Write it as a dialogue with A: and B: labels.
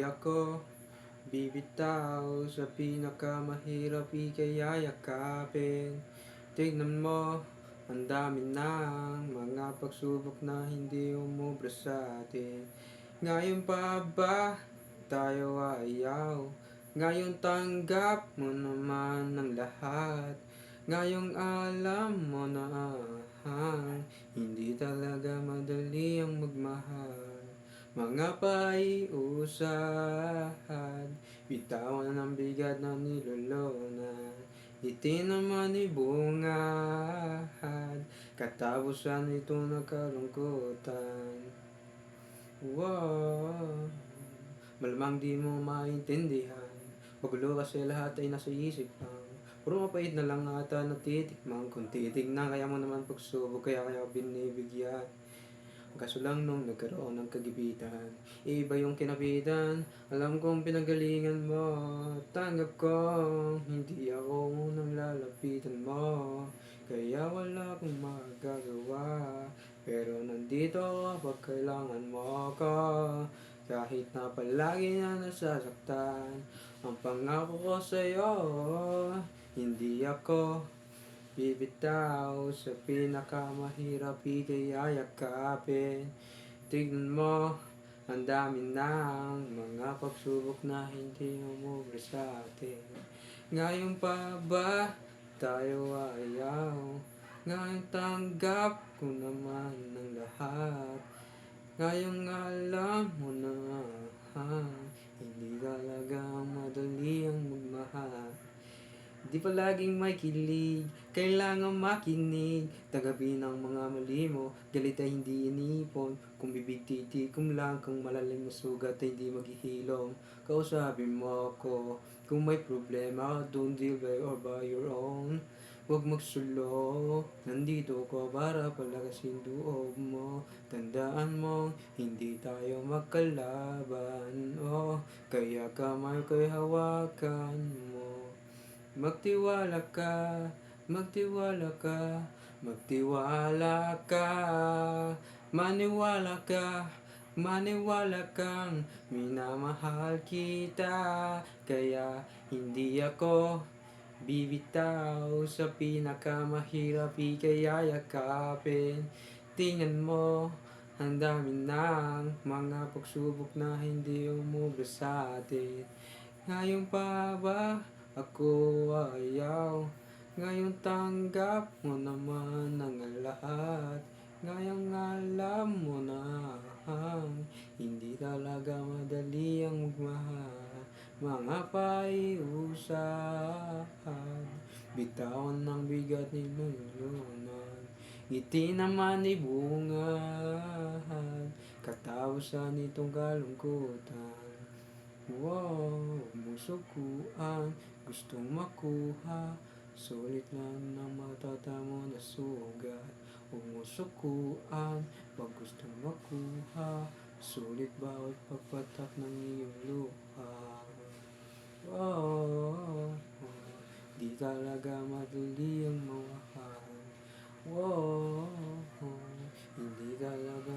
A: ako bibitaw sa pinakamahirap ika'y yayakapin. Tignan mo, ang dami ng mga pagsubok na hindi umubra sa atin. Ngayon pa ba tayo ayaw? Ngayon tanggap mo naman ang lahat. Ngayong alam mo na hindi talaga madali ang magmahal. Mga paiusad, bitawan ang bigat na nilolonan. Iti naman ibungad, katapusan ito na kalungkutan. Wow. Malamang di mo maintindihan, magulo kasi lahat ay nasa isip lang. Puro mapait na lang ata natitikman. Kung titignan kaya mo naman pagsubok, kaya binibigyan. Kaso lang nung nagkaroon ng kagipitan, iba yung kinapitan. Alam kong pinagalingan mo, tanggap ko hindi ako unang lalapitan mo. Kaya wala akong magagawa, pero nandito ako pag kailangan mo ako. Kahit na palagi na nasasaktan ang pangako ko sa'yo, hindi ako bibitaw sa pinakamahirap ika'y yayakapin. Tignan mo, ang dami ng mga pagsubok na hindi umubra sa atin. Ngayon pa ba tayo ayaw? Ngayon tanggap ko naman ng lahat. Ngayong alam mo na hindi talaga madali ang magmahal. Di palaging may kilig, kailangan makinig. Tagabi ng mga mali mo, galit ay hindi inipon. Kung bibig titikom lang, kung malalim na sugat ay hindi maghihilom. Kausapin mo ako, kung may problema, don't deal by or by your own. Huwag magsulo, nandito ko para palakasin loob mo. Tandaan mo, hindi tayo magkalaban, oh. Kaya kamay ko'y hawakan mo. Magtiwala ka, magtiwala ka, magtiwala ka. Maniwala ka, maniwala kang minamahal kita. Kaya hindi ako bibitaw sa pinakamahirap ika'y yayakapin. Tingnan mo, ang dami ng mga pagsubok na hindi umubra sa atin. Ngayon pa ba ako ayaw? Ngayon tanggap mo naman ang lahat. Ngayong alam mo na hindi talaga madali ang magmahal. Mga paiusad, bitawan ng bigat ni nilulunan. Ngiti naman ay bungad, katapusan itong kalungkutan. Wow, musukuan, gustong makuha. Sulit lang ng mata mo na sugat. Umusukuan, pag gustong makuha. Sulit bawat pagpatak ng iyong luha. Oh, di talaga madali ang mahal. Wow, hindi talaga